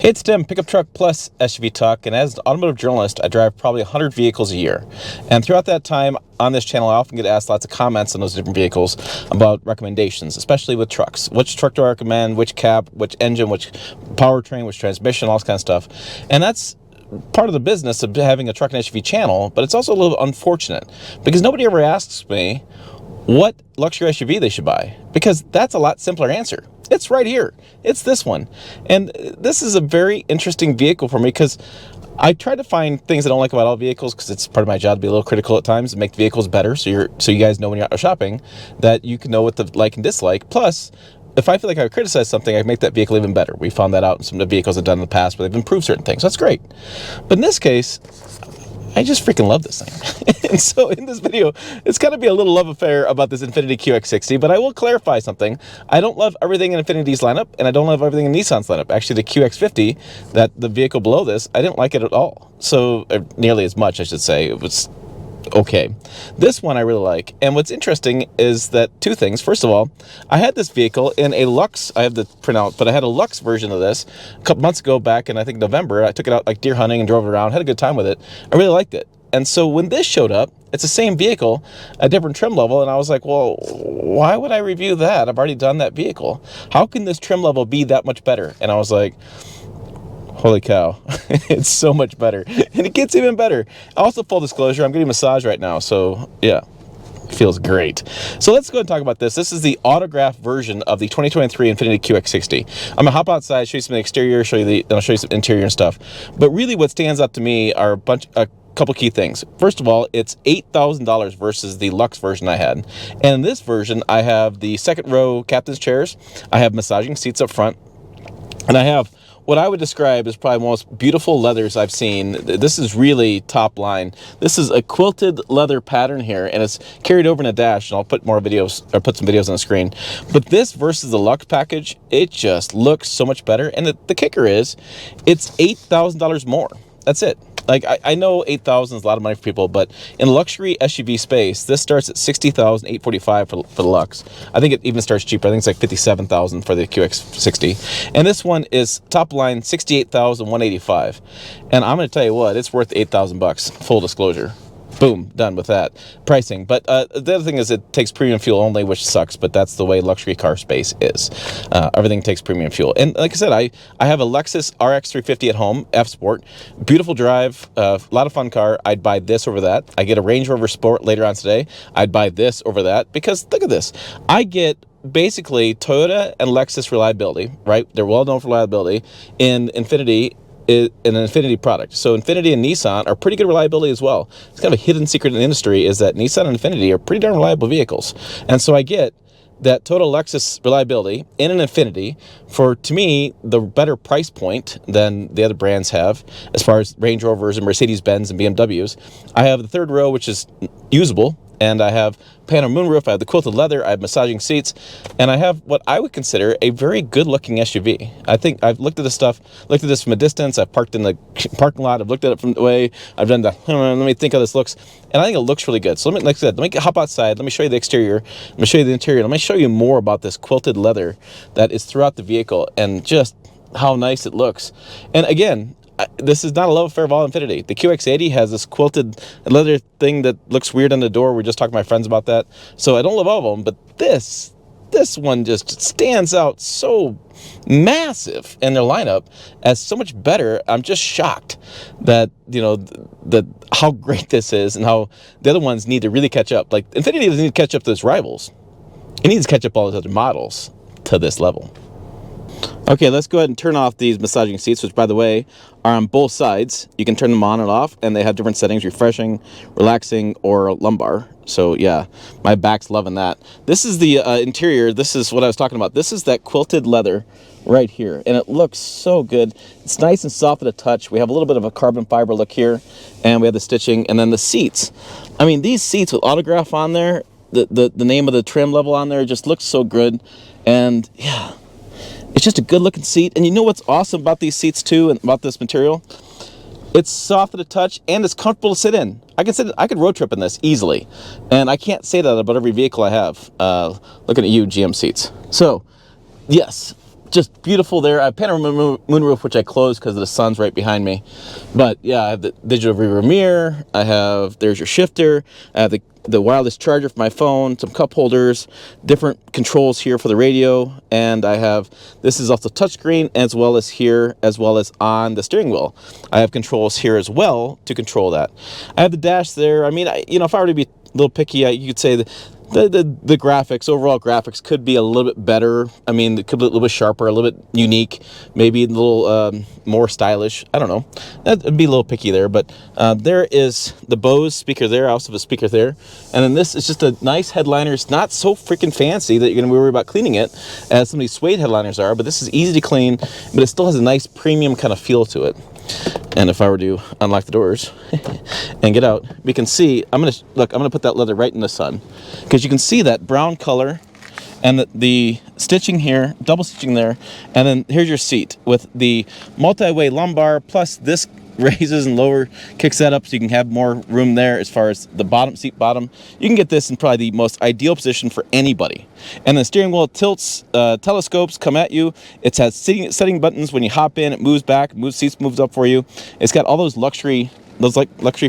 Hey, it's Tim, Pickup Truck Plus SUV Talk, and as an automotive journalist, I drive probably 100 vehicles a year. And throughout that time on this channel, I often get asked lots of comments on those different vehicles about recommendations, especially with trucks. Which truck do I recommend, which cab, which engine, which powertrain, which transmission, all this kind of stuff. And that's part of the business of having a truck and SUV channel, but it's also a little unfortunate because nobody ever asks me what luxury SUV they should buy, because that's a lot simpler answer. It's right here. It's this one. And this is a very interesting vehicle for me because I try to find things I don't like about all vehicles, because it's part of my job to be a little critical at times and make the vehicles better, so you guys know when you're out shopping that you can know what to like and dislike. Plus, if I feel like I criticize something, I make that vehicle even better. We found that out in some of the vehicles I've done in the past where they've improved certain things. So that's great. But in this case, I just freaking love this thing. And so in this video, it's going to be a little love affair about this Infiniti QX60, but I will clarify something. I don't love everything in Infiniti's lineup, and I don't love everything in Nissan's lineup. Actually, the QX50, the vehicle below this, I didn't like it at all. So, nearly as much, I should say. It was okay. This one I really like. And what's interesting is that two things. First of all, I had this vehicle in a Lux. I have the printout, but I had a Lux version of this a couple months ago back in, I think, November. I took it out like deer hunting and drove it around, had a good time with it. I really liked it. And so when this showed up, it's the same vehicle, a different trim level, and I was like, well, why would I review that? I've already done that vehicle. How can this trim level be that much better? And I was like, holy cow, it's so much better. And it gets even better. Also, full disclosure, I'm getting a massage right now, so yeah, feels great. So let's go ahead and talk about this. This is the autograph version of the 2023 Infiniti QX60. I'm gonna hop outside, show you some of the exterior, I'll show you some interior and stuff. But really what stands out to me are a couple key things. First of all, it's $8,000 versus the Lux version I had. And in this version, I have the second row captain's chairs. I have massaging seats up front. And I have what I would describe as probably the most beautiful leathers I've seen. This is really top line. This is a quilted leather pattern here, and it's carried over in a dash, and I'll put more videos, or put some videos on the screen. But this versus the Lux package, it just looks so much better. And the kicker is, it's $8,000 more. That's it. Like, I know $8,000 is a lot of money for people, but in luxury SUV space, this starts at $60,845 for the Lux. I think it even starts cheaper. I think it's like $57,000 for the QX60. And this one is top line $68,185. And I'm going to tell you what, it's worth $8,000, full disclosure. Boom, done with that pricing. But the other thing is it takes premium fuel only, which sucks, but that's the way luxury car space is. Everything takes premium fuel. And like I said, I have a Lexus RX 350 at home, F-Sport. Beautiful drive, a lot of fun car. I'd buy this over that. I get a Range Rover Sport later on today. I'd buy this over that because look at this. I get basically Toyota and Lexus reliability, right? They're well known for reliability. In Infiniti, an Infiniti product. So Infiniti and Nissan are pretty good reliability as well. It's kind of a hidden secret in the industry is that Nissan and Infiniti are pretty darn reliable vehicles. And so I get that total Lexus reliability in an Infiniti for, to me, the better price point than the other brands have as far as Range Rovers and Mercedes-Benz and BMWs. I have the third row, which is usable, and I have panoramic moonroof, I have the quilted leather, I have massaging seats, and I have what I would consider a very good-looking SUV. I think I've looked at this from a distance, I've parked in the parking lot, I've looked at it from the way, I've done the, let me think how this looks, and I think it looks really good. So like I said, let me hop outside, let me show you the exterior, let me show you the interior, let me show you more about this quilted leather that is throughout the vehicle, and just how nice it looks. And again, this is not a love affair of all Infiniti. The QX80 has this quilted leather thing that looks weird on the door. We're just talking to my friends about that. So I don't love all of them, but this one just stands out so massive in their lineup as so much better. I'm just shocked that, you know, how great this is and how the other ones need to really catch up. Like, Infiniti doesn't need to catch up to its rivals. It needs to catch up all those other models to this level. Okay, let's go ahead and turn off these massaging seats, which, by the way, are on both sides. You can turn them on and off, and they have different settings, refreshing, relaxing, or lumbar. So, yeah, my back's loving that. This is the interior. This is what I was talking about. This is that quilted leather right here, and it looks so good. It's nice and soft at the touch. We have a little bit of a carbon fiber look here, and we have the stitching, and then the seats. I mean, these seats with autograph on there, the name of the trim level on there just looks so good, and, yeah. It's just a good looking seat. And you know what's awesome about these seats too and about this material? It's soft to the touch and it's comfortable to sit in. I could road trip in this easily. And I can't say that about every vehicle I have. Looking at you, GM seats. So, yes, just beautiful there. I have panoramic moonroof, which I closed because the sun's right behind me. But yeah, I have the digital rear mirror. I have, there's your shifter. I have the wireless charger for my phone, some cup holders, different controls here for the radio. And I have, this is also touchscreen as well as here, as well as on the steering wheel. I have controls here as well to control that. I have the dash there. I mean, if I were to be a little picky, you could say that the graphics, overall graphics could be a little bit better. I mean, it could be a little bit sharper, a little bit unique, maybe a little more stylish. I don't know. That'd be a little picky there, but there is the Bose speaker there. I also have a speaker there. And then this is just a nice headliner. It's not so freaking fancy that you're going to worry about cleaning it as some of these suede headliners are, but this is easy to clean, but it still has a nice premium kind of feel to it. And if I were to unlock the doors and get out, we can see, I'm going to put that leather right in the sun, because you can see that brown color and the stitching here, double stitching there. And then here's your seat with the multi-way lumbar, plus this raises and lower, kicks that up so you can have more room there as far as the bottom seat bottom. You can get this in probably the most ideal position for anybody. And the steering wheel tilts, telescopes come at you. It has setting buttons. When you hop in, it moves back, moves seats, moves up for you. It's got all those luxury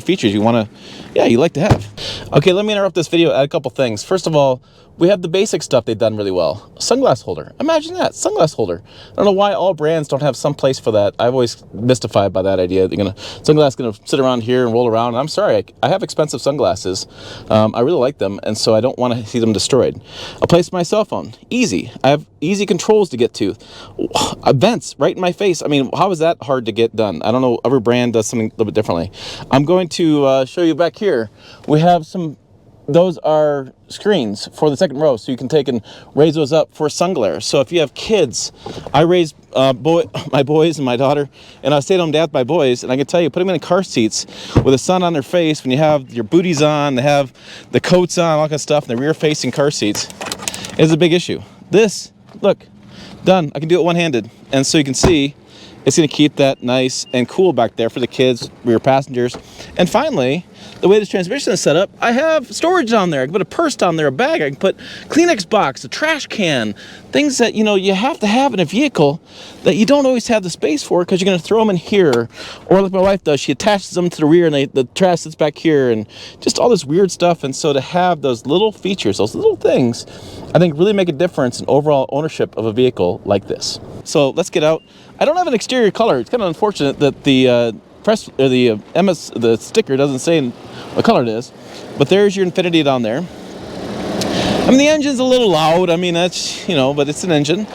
features you want to, you like to have. Okay, let me interrupt this video, add a couple things. First of all, we have the basic stuff they've done really well. Sunglass holder. Imagine that, sunglass holder. I don't know why all brands don't have some place for that. I've always mystified by that idea. Sunglass gonna sit around here and roll around. And I'm sorry, I have expensive sunglasses. I really like them, and so I don't want to see them destroyed. A place for my cell phone. Easy. I have easy controls to get to. Vents right in my face. I mean, how is that hard to get done? I don't know. Every brand does something a little bit differently. I'm going to show you back here. We have some. Those are screens for the second row, so you can take and raise those up for sun glare. So if you have kids, I raise my boys and my daughter, and I stay at home dad with my boys, and I can tell you, put them in car seats with the sun on their face, when you have your booties on, they have the coats on, all that kind of stuff, and the rear-facing car seats, is a big issue. This, look, done. I can do it one-handed, and so you can see it's going to keep that nice and cool back there for the kids, rear passengers. And finally, the way this transmission is set up, I have storage down there. I can put a purse down there, a bag. I can put Kleenex box, a trash can, things that, you have to have in a vehicle that you don't always have the space for, because you're going to throw them in here. Or like my wife does, she attaches them to the rear, and the trash sits back here, and just all this weird stuff. And so to have those little features, those little things, I think really make a difference in overall ownership of a vehicle like this. So let's get out. I don't have an exterior color. It's kind of unfortunate that the the sticker doesn't say what color it is, but there's your Infiniti down there. I mean, the engine's a little loud. I mean, that's, but it's an engine.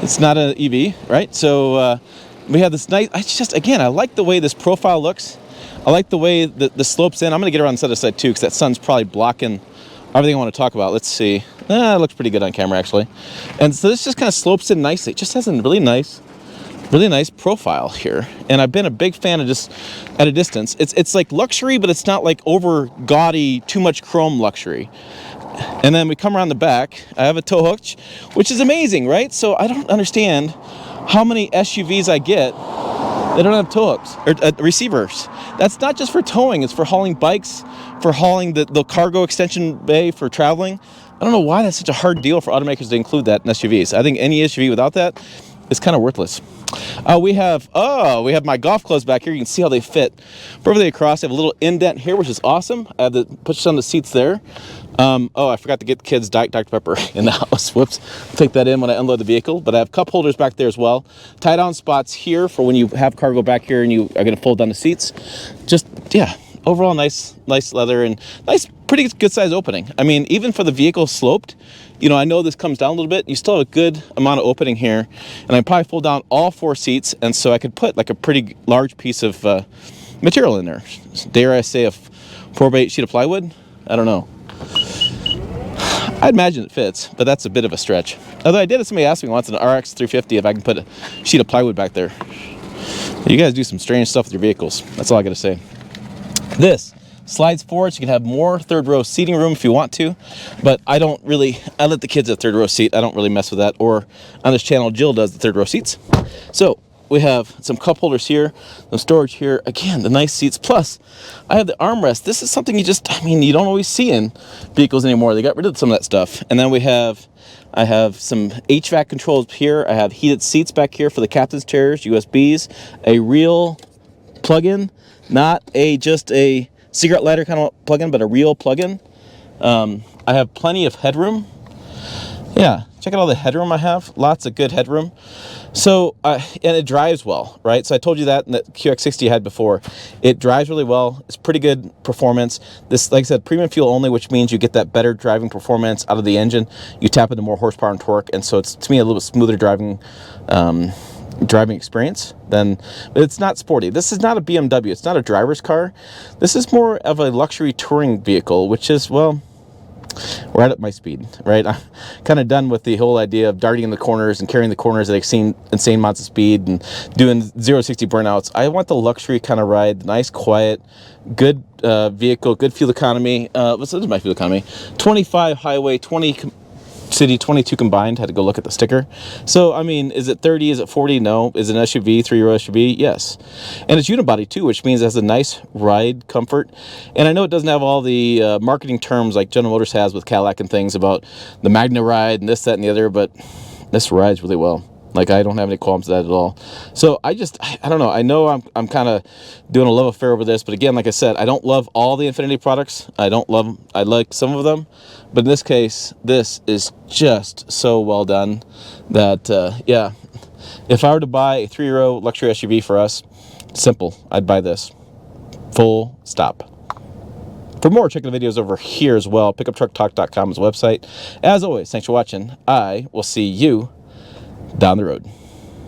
It's not an EV, right? So we have this nice, I like the way this profile looks. I like the way the slopes in. I'm going to get around the other side too, because that sun's probably blocking everything I want to talk about. Let's see. It looks pretty good on camera, actually. And so this just kind of slopes in nicely. It just has a really nice profile here, and I've been a big fan of just at a distance. It's like luxury, but it's not like over gaudy, too much chrome luxury. And then we come around the back. I have a tow hook, which is amazing, right? So I don't understand how many SUVs I get that don't have tow hooks or receivers. That's not just for towing; it's for hauling bikes, for hauling the cargo extension bay for traveling. I don't know why that's such a hard deal for automakers to include that in SUVs. I think any SUV without that is kind of worthless. We have my golf clothes back here. You can see how they fit perfectly across. I have a little indent here, which is awesome. I have the push on the seats there. I forgot to get the kids Dr. Pepper in the house. Whoops. I'll take that in when I unload the vehicle. But I have cup holders back there as well. Tie down spots here for when you have cargo back here and you are going to fold down the seats. Just, overall nice leather and nice, pretty good size opening. I mean, even for the vehicle sloped, I know this comes down a little bit. You still have a good amount of opening here. And I probably fold down all 4 seats, and so I could put like a pretty large piece of material in there. Dare I say a 4x8 sheet of plywood? I don't know. I imagine it fits, but that's a bit of a stretch. Although I did have somebody ask me once in an RX 350 if I can put a sheet of plywood back there. You guys do some strange stuff with your vehicles. That's all I got to say. This slides forward, so you can have more third row seating room if you want to, but I let the kids have third row seat. I don't really mess with that. Or on this channel, Jill does the third row seats. So we have some cup holders here, some storage here. Again, the nice seats. Plus, I have the armrest. This is something you don't always see in vehicles anymore. They got rid of some of that stuff. And then we have I have some HVAC controls here. I have heated seats back here for the captain's chairs, USBs, a real plug-in, not just a cigarette lighter kind of plug-in, but a real plug-in. I have plenty of headroom. Yeah, check out all the headroom I have. Lots of good headroom. So, and it drives well, right? So I told you that in the QX60 I had before. It drives really well. It's pretty good performance. This, like I said, premium fuel only, which means you get that better driving performance out of the engine. You tap into more horsepower and torque, and so it's, to me, a little bit smoother driving experience than, but it's not sporty. This is not a BMW. It's not a driver's car. This is more of a luxury touring vehicle, which is, well, right at my speed, right? I'm kind of done with the whole idea of darting in the corners and carrying the corners at insane amounts of speed and doing 0-60 burnouts. I want the luxury kind of ride, nice, quiet, good vehicle, good fuel economy. This is my fuel economy. 25 highway, 20 city, 22 combined. Had to go look at the sticker. So, I mean, is it 30? Is it 40? No. Is it an SUV, 3-row SUV? Yes. And it's unibody too, which means it has a nice ride comfort. And I know it doesn't have all the marketing terms like General Motors has with Cadillac and things about the Magna ride and this, that, and the other, but this rides really well. Like, I don't have any qualms with that at all. So I don't know. I know I'm kind of doing a love affair over this, but again, like I said, I don't love all the Infiniti products. I like some of them, but in this case, this is just so well done that, yeah, if I were to buy a 3-row luxury SUV for us, simple, I'd buy this. Full stop. For more, check the videos over here as well. PickupTruckTalk.com is the website. As always, thanks for watching. I will see you down the road.